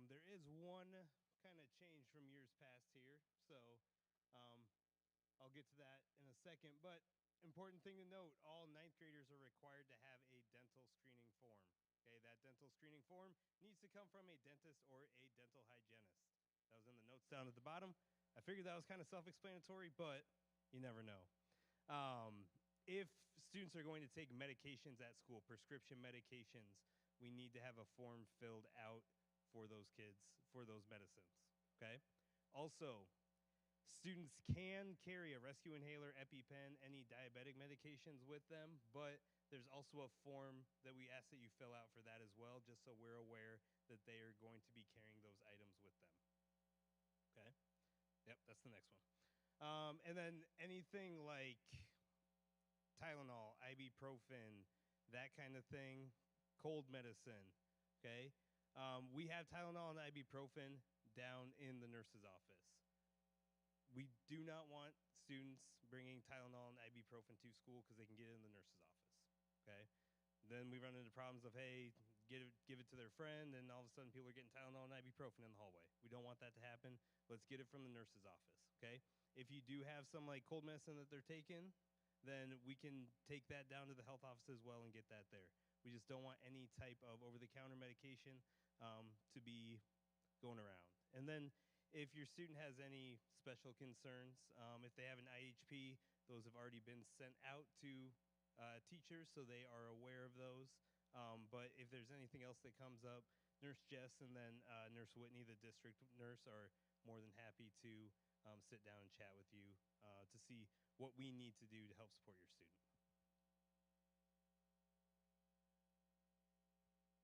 There is one kind of change from years past here, so um, I'll get to that in a second. But important thing to note: all ninth graders are required to have a dental screening form. Okay, that dental screening form needs to come from a dentist or a dental hygienist. That was in the notes down at the bottom. I figured that was kind of self-explanatory, but you never know. If students are going to take medications at school, prescription medications, we need to have a form filled out for those kids for those medicines. Okay. Also, students can carry a rescue inhaler, EpiPen, any diabetic medications with them, but there's also a form that we ask that you fill out for that as well, just so we're aware that they are going to be carrying those items with them. Okay. Yep, that's the next one. And then anything like Tylenol, ibuprofen, that kind of thing, cold medicine, okay? We have Tylenol and ibuprofen down in the nurse's office. We do not want students bringing Tylenol and ibuprofen to school because they can get it in the nurse's office, okay? Then we run into problems of, hey, give it to their friend, and all of a sudden people are getting Tylenol and ibuprofen in the hallway. We don't want that to happen. Let's get it from the nurse's office, okay? If you do have some like cold medicine that they're taking, then we can take that down to the health office as well and get that there. We just don't want any type of over-the-counter medication to be going around. And then if your student has any special concerns, if they have an IHP, those have already been sent out to teachers, so they are aware of those. But if there's anything else that comes up, Nurse Jess and then Nurse Whitney, the district nurse, are more than happy to sit down and chat with you to see what we need to do to help support your student.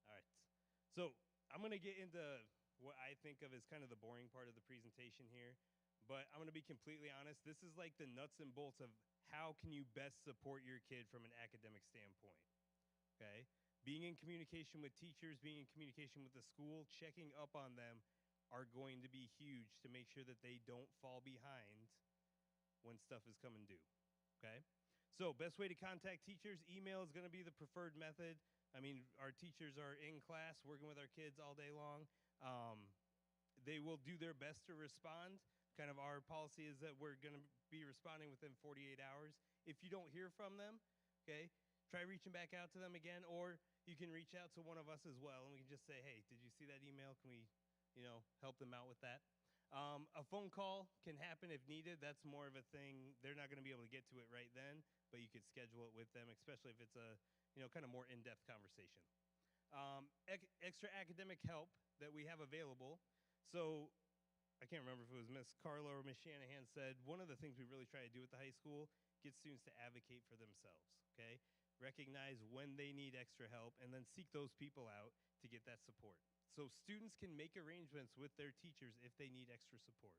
All right. So I'm going to get into what I think of as kind of the boring part of the presentation here. But I'm going to be completely honest. This is like the nuts and bolts of how can you best support your kid from an academic standpoint. Okay? Being in communication with teachers, being in communication with the school, checking up on them are going to be huge to make sure that they don't fall behind when stuff is coming due. Okay? So best way to contact teachers, email is going to be the preferred method. I mean, our teachers are in class working with our kids all day long. They will do their best to respond. Kind of our policy is that we're going to be responding within 48 hours. If you don't hear from them, okay, try reaching back out to them again, or you can reach out to one of us as well, and we can just say, hey, did you see that email? Can we, help them out with that? A phone call can happen if needed. That's more of a thing. They're not going to be able to get to it right then, but you could schedule it with them, especially if it's a, kind of more in-depth conversation. Extra academic help that we have available. So I can't remember if it was Miss Carla or Miss Shanahan said, one of the things we really try to do at the high school, get students to advocate for themselves, okay? Recognize when they need extra help and then seek those people out to get that support. So students can make arrangements with their teachers if they need extra support.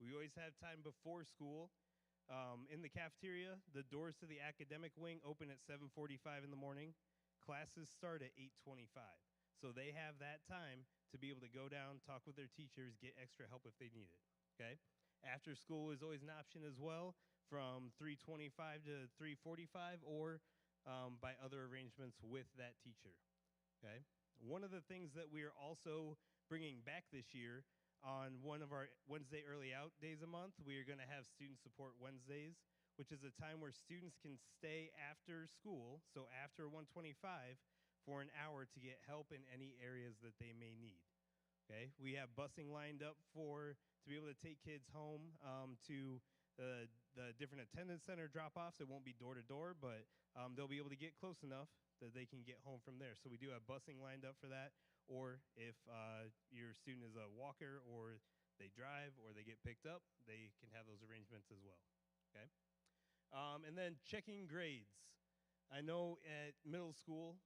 We always have time before school. In the cafeteria, the doors to the academic wing open at 7:45 in the morning. Classes start at 8:25. So they have that time to be able to go down, talk with their teachers, get extra help if they need it, okay? After school is always an option as well, from 3:25 to 3:45, or by other arrangements with that teacher, okay? One of the things that we are also bringing back this year, on one of our Wednesday early out days a month, we are going to have Student Support Wednesdays, which is a time where students can stay after school, so after 1:25, for an hour to get help in any areas that they may need. Okay, we have busing lined up to be able to take kids home to the different attendance center drop-offs. It won't be door to door, but they'll be able to get close enough that they can get home from there. So we do have busing lined up for that. Or if your student is a walker, or they drive, or they get picked up, they can have those arrangements as well. Okay, and then checking grades. I know at middle school,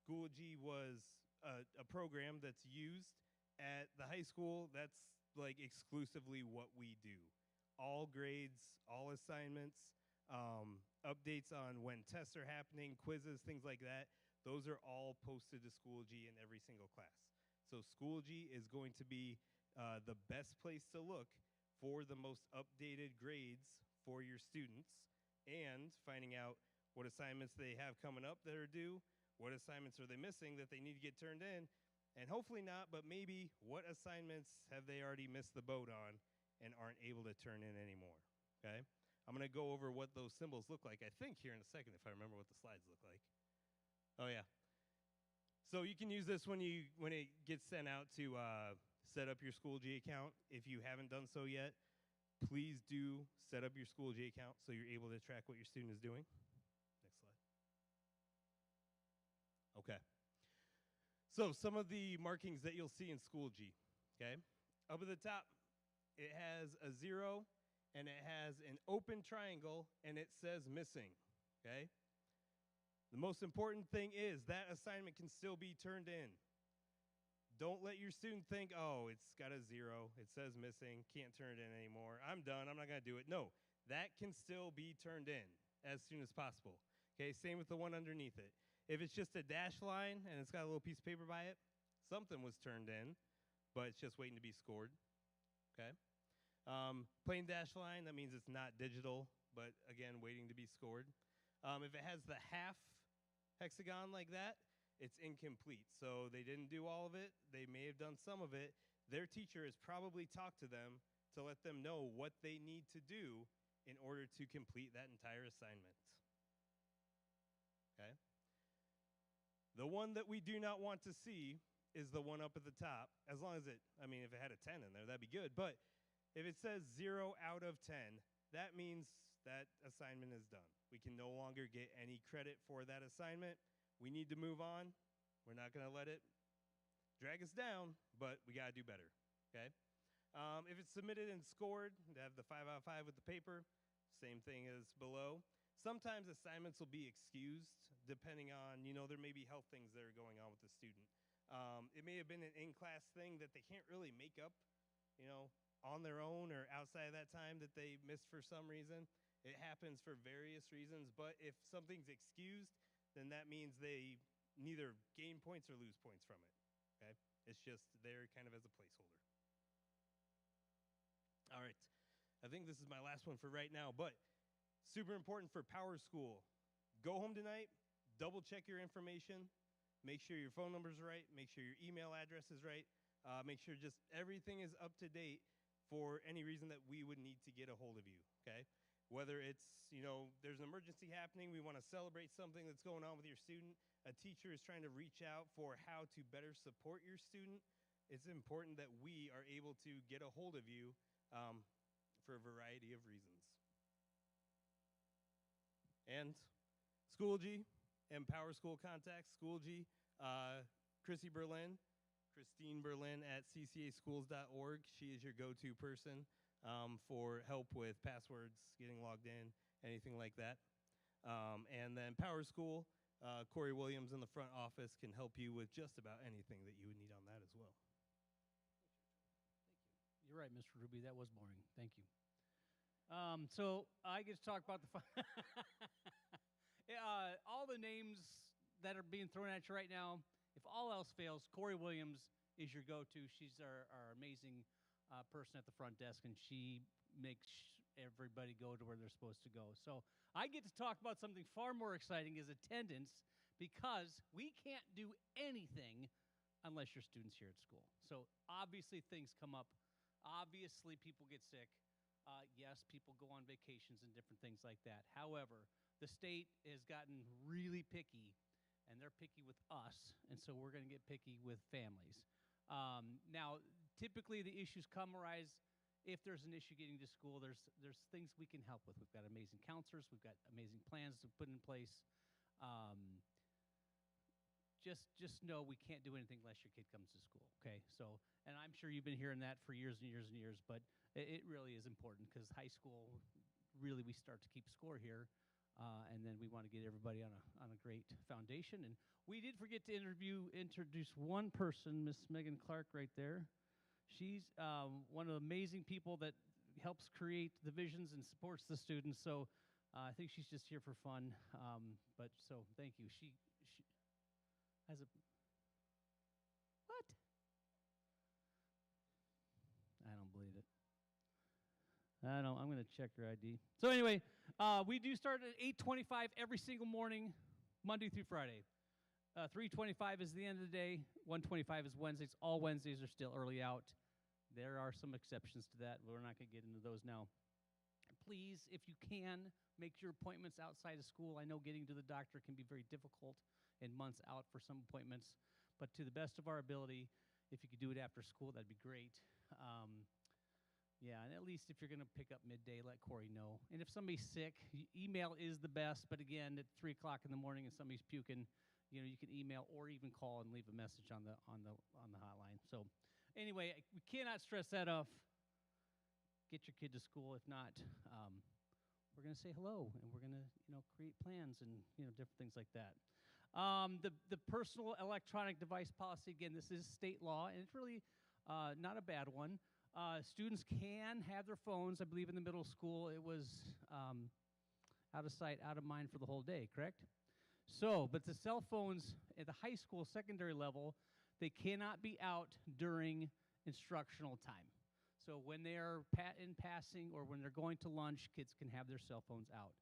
Schoology was a program that's used. At the high school, that's like exclusively what we do. All grades, all assignments, updates on when tests are happening, quizzes, things like that. Those are all posted to Schoology in every single class. So Schoology is going to be the best place to look for the most updated grades for your students, and finding out what assignments they have coming up that are due, what assignments are they missing that they need to get turned in. And hopefully not, but maybe what assignments have they already missed the boat on and aren't able to turn in anymore, okay? I'm going to go over what those symbols look like, I think, here in a second, if I remember what the slides look like. Oh, yeah. So you can use this when it gets sent out to set up your Schoology account. If you haven't done so yet, please do set up your Schoology account so you're able to track what your student is doing. Next slide. Okay. So some of the markings that you'll see in Schoology, okay? Up at the top, it has a 0, and it has an open triangle, and it says missing, okay? The most important thing is that assignment can still be turned in. Don't let your student think, oh, it's got a 0, it says missing, can't turn it in anymore, I'm done, I'm not going to do it. No, that can still be turned in as soon as possible. Okay, same with the one underneath it. If it's just a dash line and it's got a little piece of paper by it, something was turned in, but it's just waiting to be scored. Okay? Plain dash line, that means it's not digital, but again, waiting to be scored. If it has the half hexagon like that, it's incomplete. So they didn't do all of it. They may have done some of it. Their teacher has probably talked to them to let them know what they need to do in order to complete that entire assignment. Okay? The one that we do not want to see is the one up at the top. As long as if it had a 10 in there, that'd be good. But if it says 0 out of 10, that means that assignment is done. We can no longer get any credit for that assignment. We need to move on. We're not going to let it drag us down, but we got to do better, okay? If it's submitted and scored, to have the 5 out of 5 with the paper, same thing as below. Sometimes assignments will be excused depending on, there may be health things that are going on with the student. It may have been an in-class thing that they can't really make up, on their own or outside of that time that they missed for some reason. It happens for various reasons, but if something's excused, then that means they neither gain points or lose points from it, okay? It's just there kind of as a placeholder. All right, I think this is my last one for right now, but super important for Power School. Go home tonight, double check your information, make sure your phone number's right, make sure your email address is right, make sure just everything is up to date for any reason that we would need to get a hold of you, okay? Whether it's, there's an emergency happening, we want to celebrate something that's going on with your student, a teacher is trying to reach out for how to better support your student, it's important that we are able to get a hold of you for a variety of reasons. And Schoology and Power School contacts, Schoology, Christine Berlin at ccaschools.org. She is your go-to person for help with passwords, getting logged in, anything like that. And then Power School, Corey Williams in the front office can help you with just about anything that you would need on that as well. Thank you. You're right, Mr. Ruby. That was boring. Thank you. So I get to talk about all the names that are being thrown at you right now. If all else fails, Corey Williams is your go-to. She's our amazing person at the front desk, and she makes everybody go to where they're supposed to go. So I get to talk about something far more exciting, is attendance, because we can't do anything unless your student's here at school. So obviously things come up. Obviously people get sick. Yes, people go on vacations and different things like that. However, the state has gotten really picky, and they're picky with us, and so we're going to get picky with families. Now, typically the issues arise if there's an issue getting to school. There's things we can help with. We've got amazing counselors. We've got amazing plans to put in place. Just know we can't do anything unless your kid comes to school, okay? So, and I'm sure you've been hearing that for years and years and years, but it really is important because high school, really we start to keep score here, and then we want to get everybody on a great foundation. And we did forget to introduce one person, Miss Megan Clark right there. She's one of the amazing people that helps create the visions and supports the students. So I think she's just here for fun. But so thank you. She has a what? I don't believe it. I'm going to check her ID. So anyway, we do start at 8:25 every single morning, Monday through Friday. 3:25 is the end of the day. 1:25 is Wednesdays. All Wednesdays are still early out. There are some exceptions to that. We're not going to get into those now. Please, if you can, make your appointments outside of school. I know getting to the doctor can be very difficult and months out for some appointments, but to the best of our ability, if you could do it after school, that'd be great. Yeah, and at least if you're going to pick up midday, let Corey know. And if somebody's sick, email is the best, but again, at 3 o'clock in the morning and somebody's puking, you can email or even call and leave a message on the hotline. So anyway, we cannot stress that enough. Get your kid to school. If not, we're going to say hello, and we're going to create plans and different things like that. The personal electronic device policy, again, this is state law, and it's really not a bad one. Students can have their phones. I believe in the middle school it was out of sight, out of mind for the whole day, correct? So, but the cell phones at the high school, secondary level, they cannot be out during instructional time. So when they're in passing or when they're going to lunch, kids can have their cell phones out.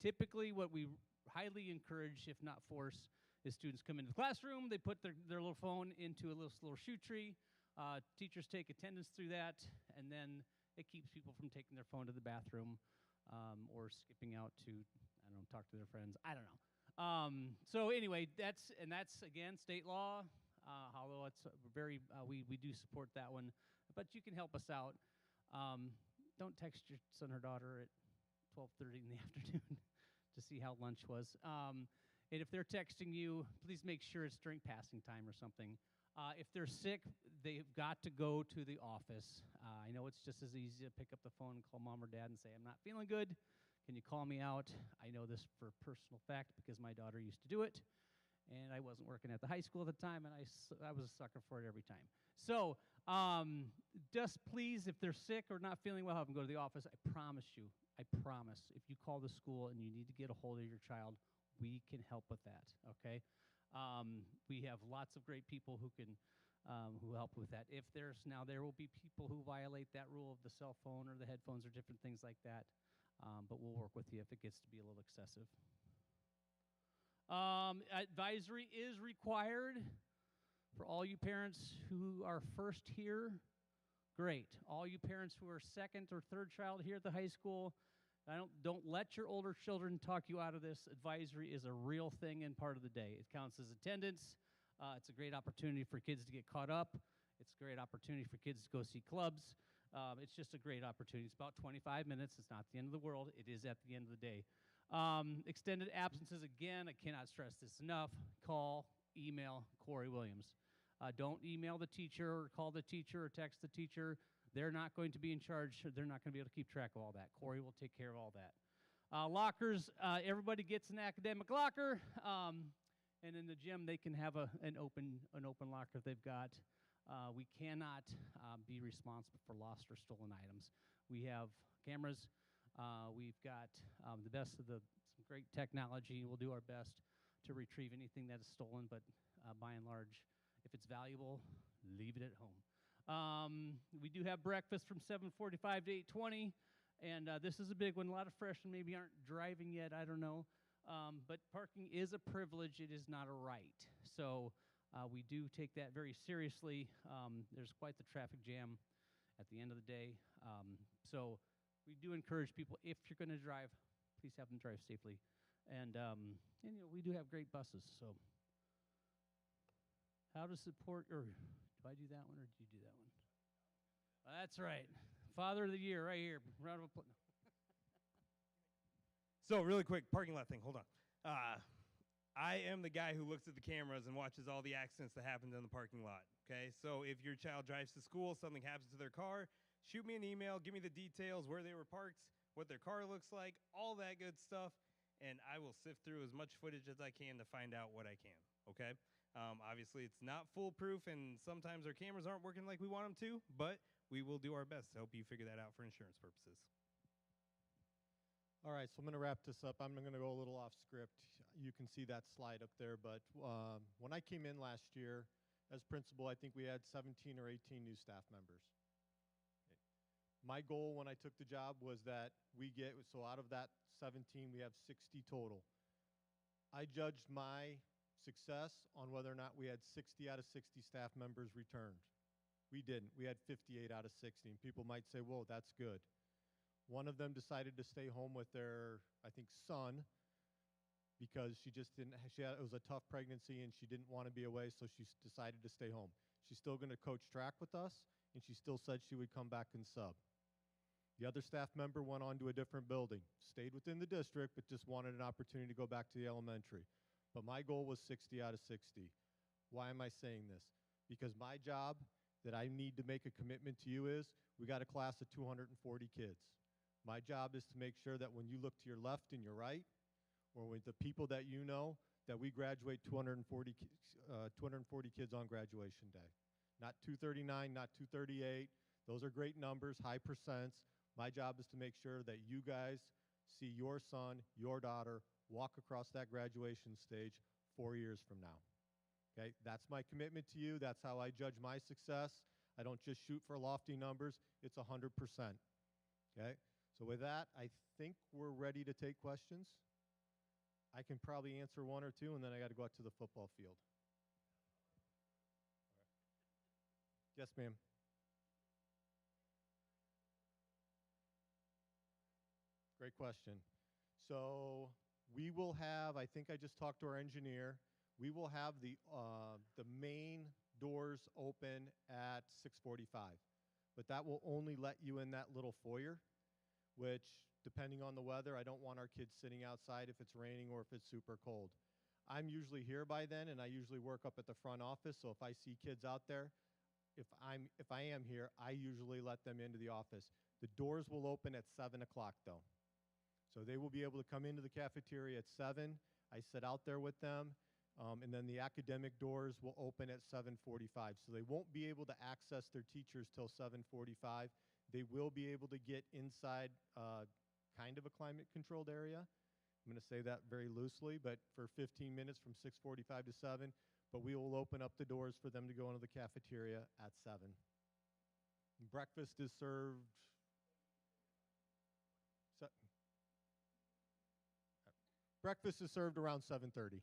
Typically, what we highly encourage, if not force, is students come into the classroom, they put their little phone into a little shoe tree. Teachers take attendance through that, and then it keeps people from taking their phone to the bathroom or skipping out to, I don't know, talk to their friends. I don't know. So anyway, that's again state law. Although it's very, we do support that one, but you can help us out. Don't text your son or daughter at 12:30 in the afternoon to see how lunch was. And if they're texting you, please make sure it's during passing time or something. If they're sick, they've got to go to the office. I know it's just as easy to pick up the phone and call mom or dad and say, I'm not feeling good. Can you call me out? I know this for personal fact because my daughter used to do it. And I wasn't working at the high school at the time, and I was a sucker for it every time. So just please, if they're sick or not feeling well, have them go to the office. I promise, if you call the school and you need to get a hold of your child, we can help with that, okay? We have lots of great people who can who help with that. If there will be people who violate that rule of the cell phone or the headphones or different things like that, but we'll work with you if it gets to be a little excessive. Advisory is required for all you parents who are first here. Great. All you parents who are second or third child here at the high school, don't let your older children talk you out of this. Advisory is a real thing and part of the day. It counts as attendance. It's a great opportunity for kids to get caught up. It's a great opportunity for kids to go see clubs. It's just a great opportunity. It's about 25 minutes. It's not the end of the world. It is at the end of the day. Extended absences, again, I cannot stress this enough. Call, email Corey Williams. Don't email the teacher or call the teacher or text the teacher. They're not going to be in charge. They're not going to be able to keep track of all that. Corey will take care of all that. Lockers, everybody gets an academic locker. And in the gym, they can have an open locker if they've got. We cannot be responsible for lost or stolen items. We have cameras. We've got the best of some great technology. We'll do our best to retrieve anything that is stolen, but by and large, if it's valuable, leave it at home. We do have breakfast from 7:45 to 8:20, and this is a big one. A lot of freshmen maybe aren't driving yet, I don't know, but parking is a privilege. It is not a right. So we do take that very seriously. There's quite the traffic jam at the end of the day. So we do encourage people, if you're going to drive, please have them drive safely. And we do have great buses. So how to support, or do I do that one, or do you do that one? That's right. Father of the Year right here. Round of applause. So really quick, parking lot thing. Hold on. I am the guy who looks at the cameras and watches all the accidents that happened in the parking lot. Okay, so if your child drives to school, something happens to their car, shoot me an email, give me the details, where they were parked, what their car looks like, all that good stuff, and I will sift through as much footage as I can to find out what I can, okay? Obviously, it's not foolproof, and sometimes our cameras aren't working like we want them to, but we will do our best to help you figure that out for insurance purposes. All right, so I'm going to wrap this up. I'm going to go a little off script. You can see that slide up there, but when I came in last year as principal, I think we had 17 or 18 new staff members. My goal when I took the job was that so out of that 17, we have 60 total. I judged my Success on whether or not we had 60 out of 60 staff members returned. We didn't. We had 58 out of 60. And people might say, whoa, that's good. One of them decided to stay home with their, I think, son, because she just didn't, it was a tough pregnancy and she didn't want to be away, so she decided to stay home. She's still going to coach track with us, and she still said she would come back and sub. The other staff member went on to a different building, stayed within the district, but just wanted an opportunity to go back to the elementary. But my goal was 60 out of 60. Why am I saying this? Because my job that I need to make a commitment to you is, we got a class of 240 kids. My job is to make sure that when you look to your left and your right, or with the people that you know, that we graduate 240 kids on graduation day. Not 239, not 238. Those are great numbers, high percents. My job is to make sure that you guys see your son, your daughter, walk across that graduation stage 4 years from now. Okay, that's my commitment to you. That's how I judge my success. I don't just shoot for lofty numbers. It's 100%. Okay, so with that, I think we're ready to take questions. I can probably answer one or two, and then I got to go out to the football field. Yes, ma'am. Great question. So we will have, I think I just talked to our engineer, we will have the main doors open at 6:45. But that will only let you in that little foyer, which, depending on the weather, I don't want our kids sitting outside if it's raining or if it's super cold. I'm usually here by then, and I usually work up at the front office, so if I see kids out there, if I am here, I usually let them into the office. The doors will open at 7 o'clock, though. So they will be able to come into the cafeteria at 7. I sit out there with them, and then the academic doors will open at 7:45. So they won't be able to access their teachers till 7:45. They will be able to get inside kind of a climate-controlled area. I'm going to say that very loosely, but for 15 minutes from 6:45 to 7. But we will open up the doors for them to go into the cafeteria at 7. Breakfast is served. Breakfast is served around 7:30.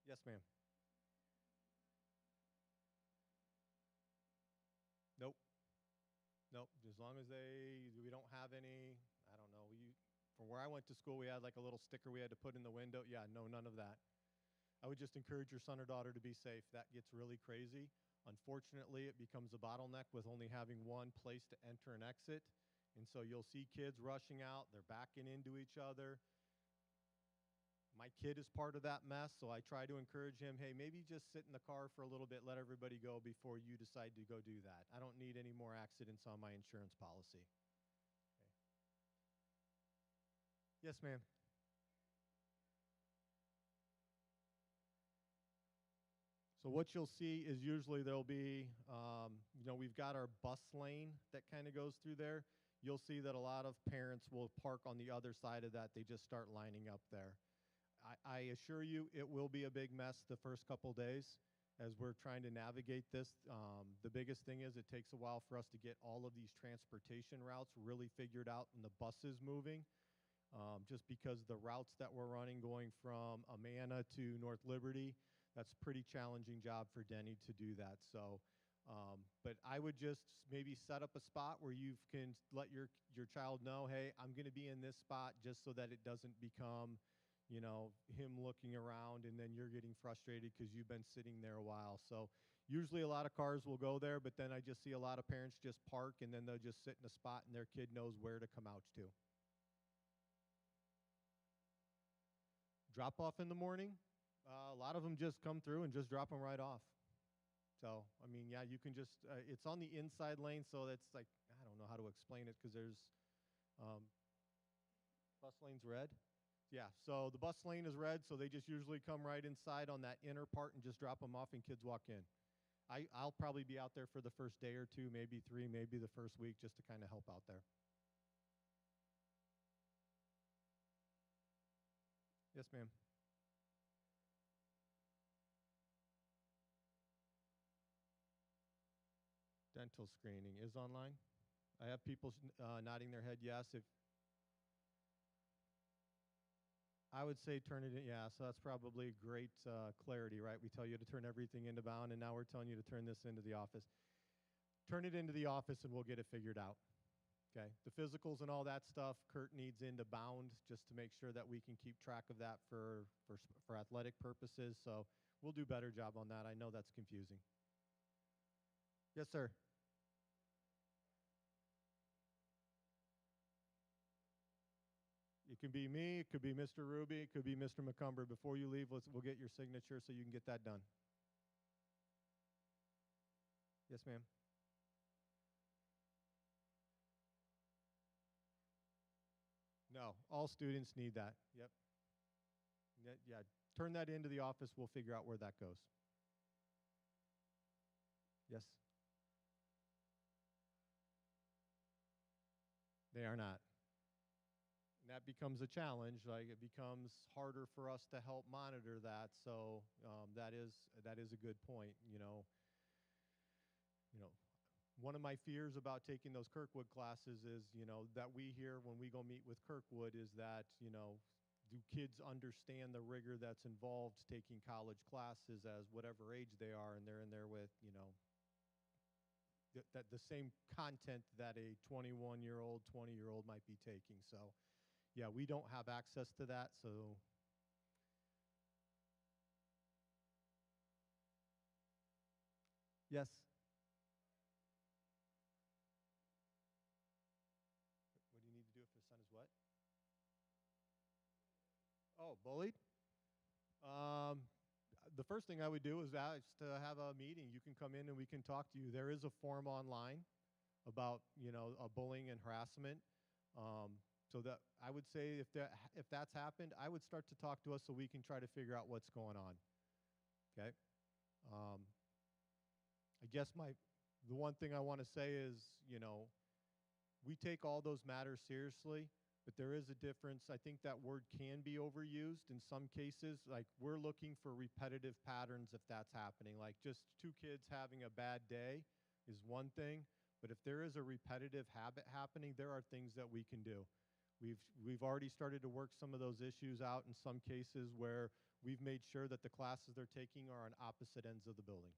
Yep. Yes, ma'am. Nope. Nope. As long as we don't have any, I don't know. From where I went to school, we had like a little sticker we had to put in the window. Yeah, no, none of that. I would just encourage your son or daughter to be safe. That gets really crazy. Unfortunately, it becomes a bottleneck with only having one place to enter and exit. And so you'll see kids rushing out. They're backing into each other. My kid is part of that mess, so I try to encourage him, hey, maybe just sit in the car for a little bit, let everybody go before you decide to go do that. I don't need any more accidents on my insurance policy. Okay. Yes, ma'am. So what you'll see is usually there'll be, we've got our bus lane that kind of goes through there. You'll see that a lot of parents will park on the other side of that. They just start lining up there. I assure you it will be a big mess the first couple days as we're trying to navigate this. The biggest thing is it takes a while for us to get all of these transportation routes really figured out and the buses moving. Just because the routes that we're running going from Amana to North Liberty, that's a pretty challenging job for Denny to do that. So, but I would just maybe set up a spot where you can let your child know, hey, I'm going to be in this spot, just so that it doesn't become, him looking around and then you're getting frustrated because you've been sitting there a while. So usually a lot of cars will go there, but then I just see a lot of parents just park and then they'll just sit in a spot and their kid knows where to come out to. Drop off in the morning. A lot of them just come through and just drop them right off. So, I mean, yeah, you can just, it's on the inside lane, so that's like, I don't know how to explain it because there's, bus lane's red. Yeah, so the bus lane is red, so they just usually come right inside on that inner part and just drop them off and kids walk in. I'll probably be out there for the first day or two, maybe 3, maybe the first week, just to kind of help out there. Yes, ma'am. Dental screening is online. I have people nodding their head yes. I would say turn it in, yeah, so that's probably great clarity, right? We tell you to turn everything into bound, and now we're telling you to turn this into the office. Turn it into the office, and we'll get it figured out, okay? The physicals and all that stuff, Kurt needs into bound just to make sure that we can keep track of that for athletic purposes, so we'll do a better job on that. I know that's confusing. Yes, sir. It can be me, it could be Mr. Ruby, it could be Mr. McCumber. Before you leave, we'll get your signature so you can get that done. Yes, ma'am. No, all students need that. Yep. Yeah, turn that into the office. We'll figure out where that goes. Yes? They are not. And that becomes a challenge. Like, it becomes harder for us to help monitor that. So that is a good point. You know, one of my fears about taking those Kirkwood classes is, that we hear when we go meet with Kirkwood is that, do kids understand the rigor that's involved taking college classes as whatever age they are, and they're in there with, that the same content that a 21-year-old, 20-year-old might be taking. So, yeah, we don't have access to that, so. Yes? What do you need to do if their son is what? Oh, bullied? The first thing I would do is to have a meeting. You can come in and we can talk to you. There is a form online about, bullying and harassment. So that I would say if that's happened, I would start to talk to us so we can try to figure out what's going on. Okay? I guess the one thing I want to say is, we take all those matters seriously, but there is a difference. I think that word can be overused in some cases. Like, we're looking for repetitive patterns if that's happening. Like, just two kids having a bad day is one thing, but if there is a repetitive habit happening, there are things that we can do. We've already started to work some of those issues out in some cases where we've made sure that the classes they're taking are on opposite ends of the building,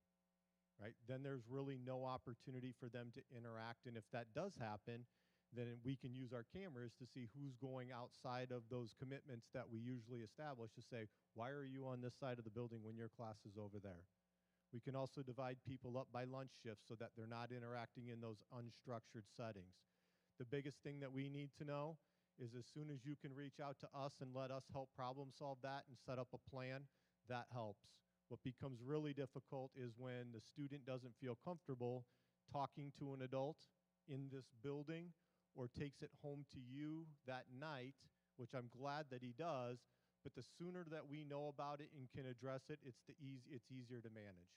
right? Then there's really no opportunity for them to interact, and if that does happen, then we can use our cameras to see who's going outside of those commitments that we usually establish to say, why are you on this side of the building when your class is over there? We can also divide people up by lunch shifts so that they're not interacting in those unstructured settings. The biggest thing that we need to know is as soon as you can reach out to us and let us help problem solve that and set up a plan, that helps. What becomes really difficult is when the student doesn't feel comfortable talking to an adult in this building or takes it home to you that night, which I'm glad that he does, but the sooner that we know about it and can address it, it's easier to manage.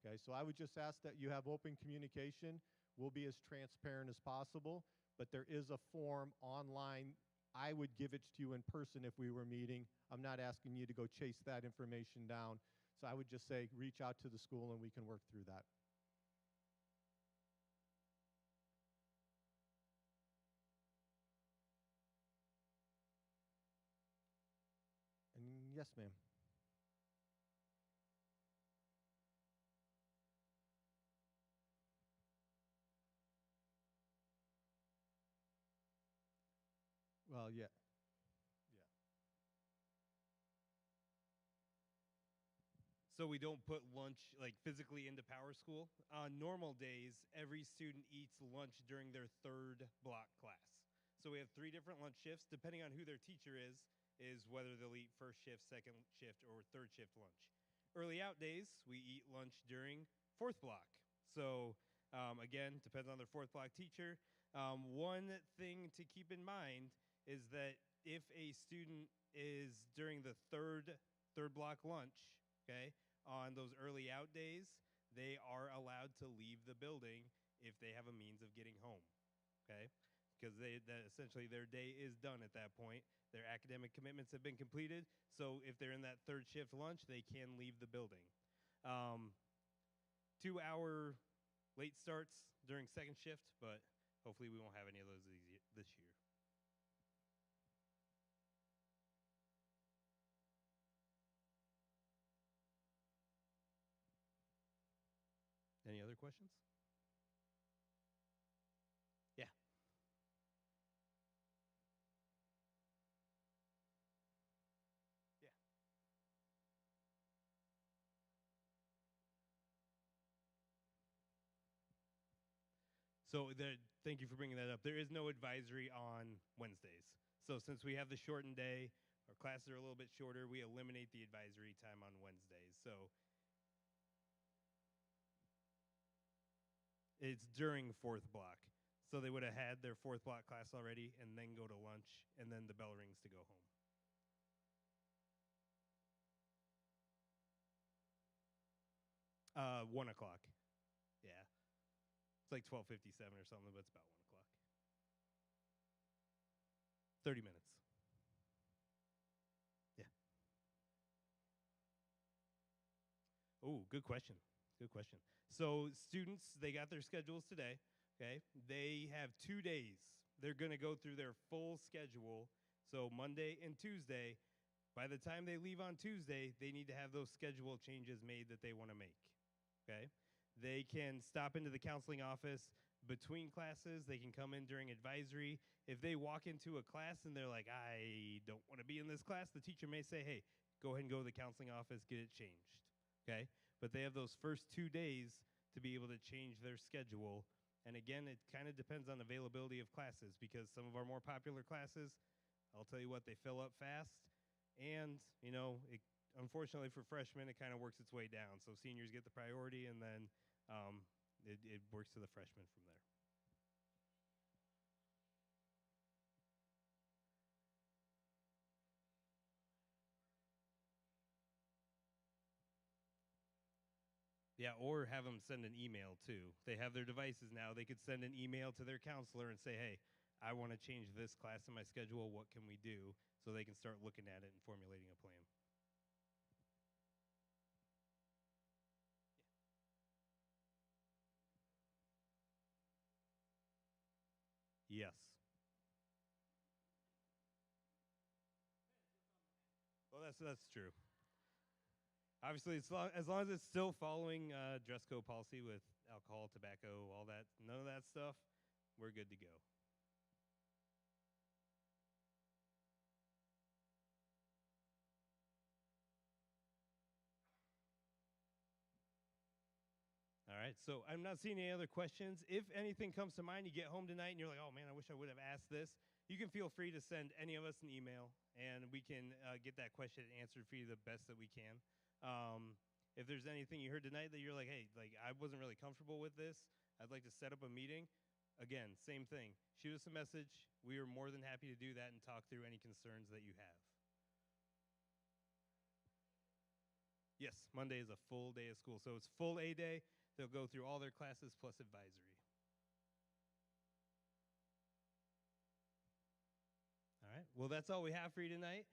Okay, so I would just ask that you have open communication. We'll be as transparent as possible, but there is a form online. I would give it to you in person if we were meeting. I'm not asking you to go chase that information down. So I would just say reach out to the school and we can work through that. And yes, ma'am. Well, yeah. So we don't put lunch like physically into Power School. On normal days, every student eats lunch during their third block class. So we have 3 different lunch shifts. Depending on who their teacher is whether they'll eat first shift, second shift, or third shift lunch. Early out days, we eat lunch during 4th block. So again, depends on their 4th block teacher. One thing to keep in mind is that if a student is during the third block lunch, okay, on those early out days, they are allowed to leave the building if they have a means of getting home, okay? Because essentially their day is done at that point. Their academic commitments have been completed, so if they're in that third shift lunch, they can leave the building. 2-hour late starts during second shift, but hopefully we won't have any of those this year. Any other questions? Yeah. Yeah. So thank you for bringing that up. There is no advisory on Wednesdays. So since we have the shortened day, our classes are a little bit shorter, we eliminate the advisory time on Wednesdays. So it's during fourth block. So they would have had their fourth block class already and then go to lunch and then the bell rings to go home. 1 o'clock. Yeah. It's like 12:57 or something, but it's about 1 o'clock. 30 minutes. Yeah. Oh, good question. Good question. So students, they got their schedules today. Okay. They have 2 days. They're going to go through their full schedule. So Monday and Tuesday. By the time they leave on Tuesday, they need to have those schedule changes made that they want to make. Okay. They can stop into the counseling office between classes. They can come in during advisory. If they walk into a class and they're like, I don't want to be in this class, the teacher may say, hey, go ahead and go to the counseling office, get it changed. Okay? But they have those first 2 days to be able to change their schedule. And again, it kind of depends on availability of classes because some of our more popular classes, I'll tell you what, they fill up fast. And, you know, unfortunately for freshmen, it kind of works its way down. So seniors get the priority, and then it works to the freshmen from there. Yeah, or have them send an email too. They have their devices now. They could send an email to their counselor and say, hey, I want to change this class in my schedule. What can we do? So they can start looking at it and formulating a plan. Yes. Well, that's true. Obviously, as long as it's still following dress code policy with alcohol, tobacco, all that, none of that stuff, we're good to go. All right, so I'm not seeing any other questions. If anything comes to mind, you get home tonight and you're like, oh man, I wish I would have asked this, you can feel free to send any of us an email and we can get that question answered for you the best that we can. If there's anything you heard tonight that you're like, hey, like I wasn't really comfortable with this, I'd like to set up a meeting. Again, same thing. Shoot us a message. We are more than happy to do that and talk through any concerns that you have. Yes, Monday is a full day of school. So it's full A day. They'll go through all their classes plus advisory. All right. Well, that's all we have for you tonight.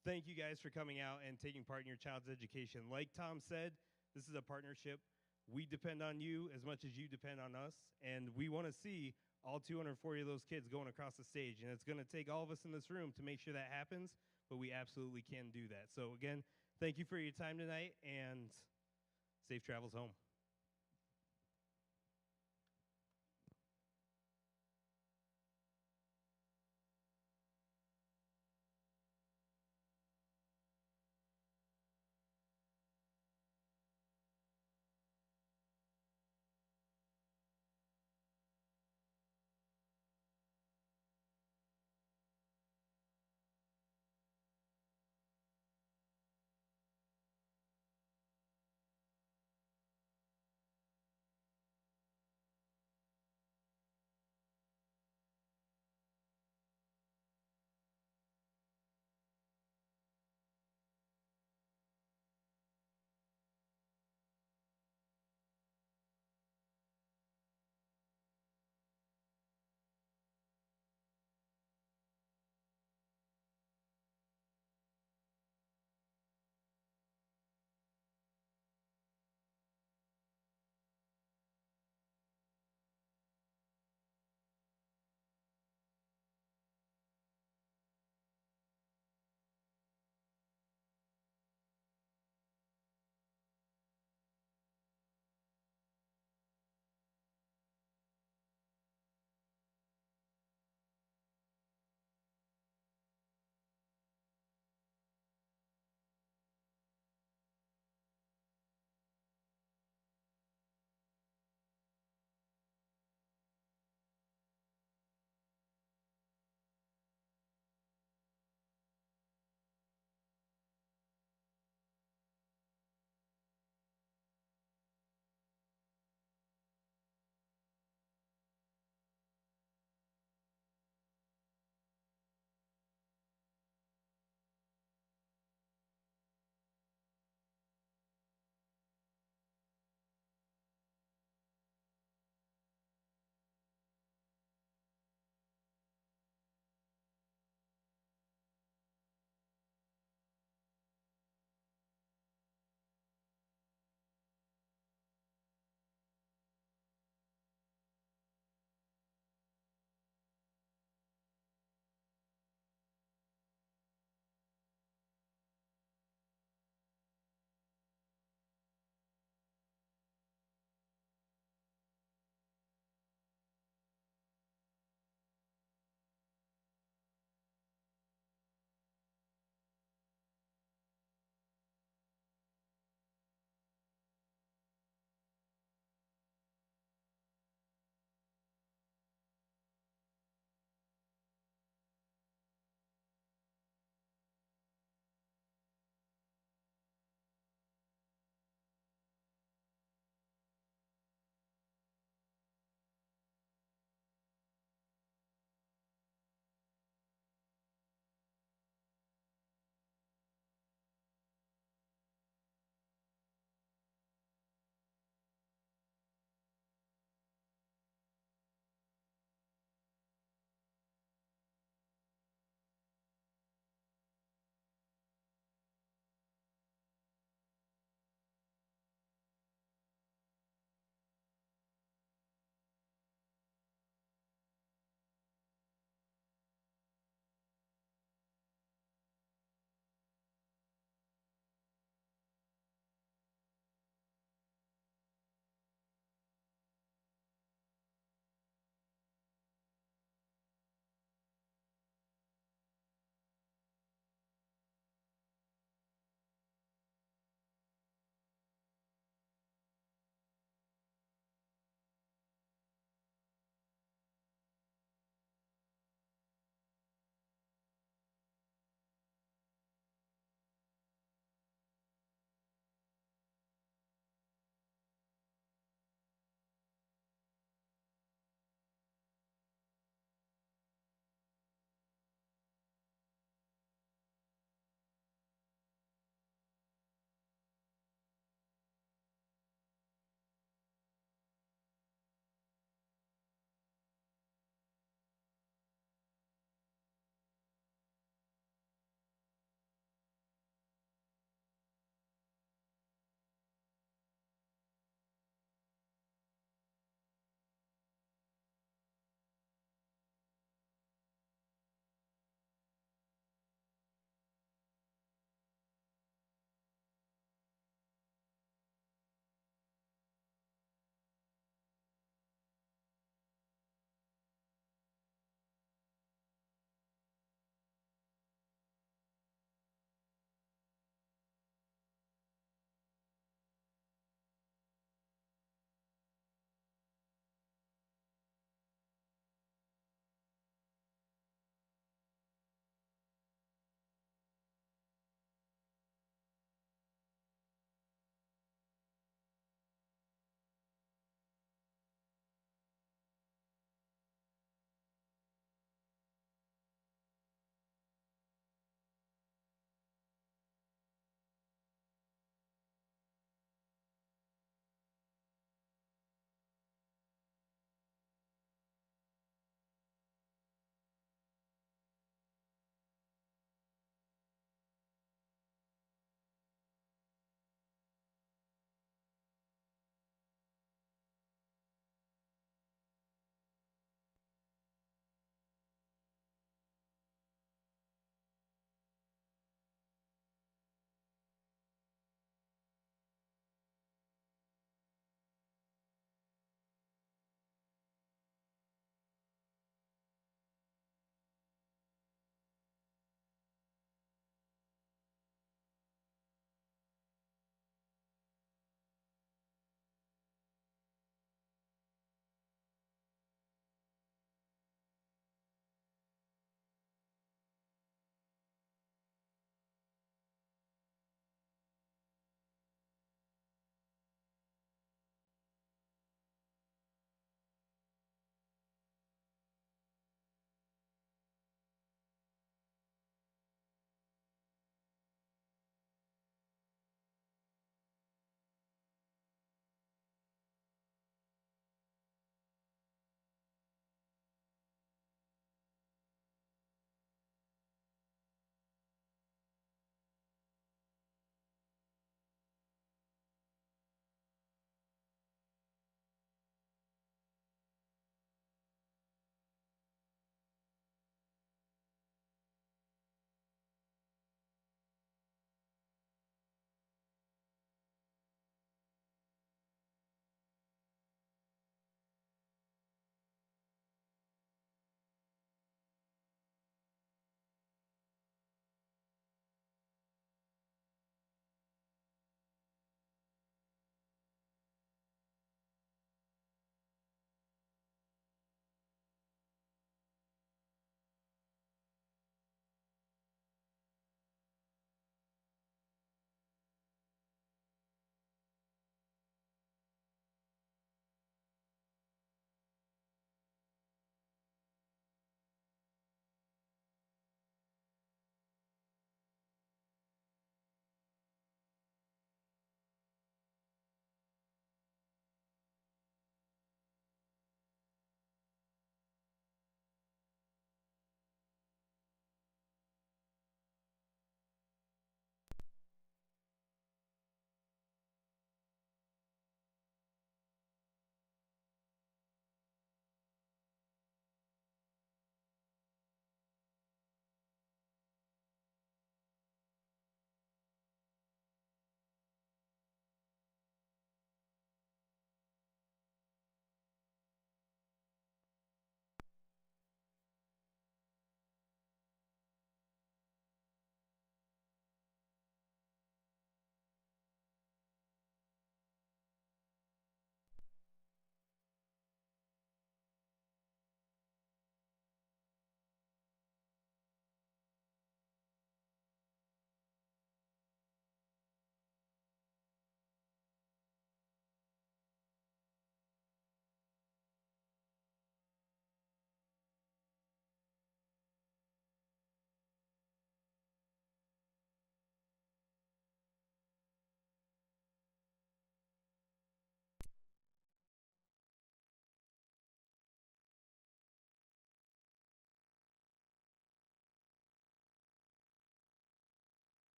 Thank you guys for coming out and taking part in your child's education. Like Tom said, this is a partnership. We depend on you as much as you depend on us, and we want to see all 240 of those kids going across the stage. And it's going to take all of us in this room to make sure that happens, but we absolutely can do that. So, again, thank you for your time tonight, and safe travels home.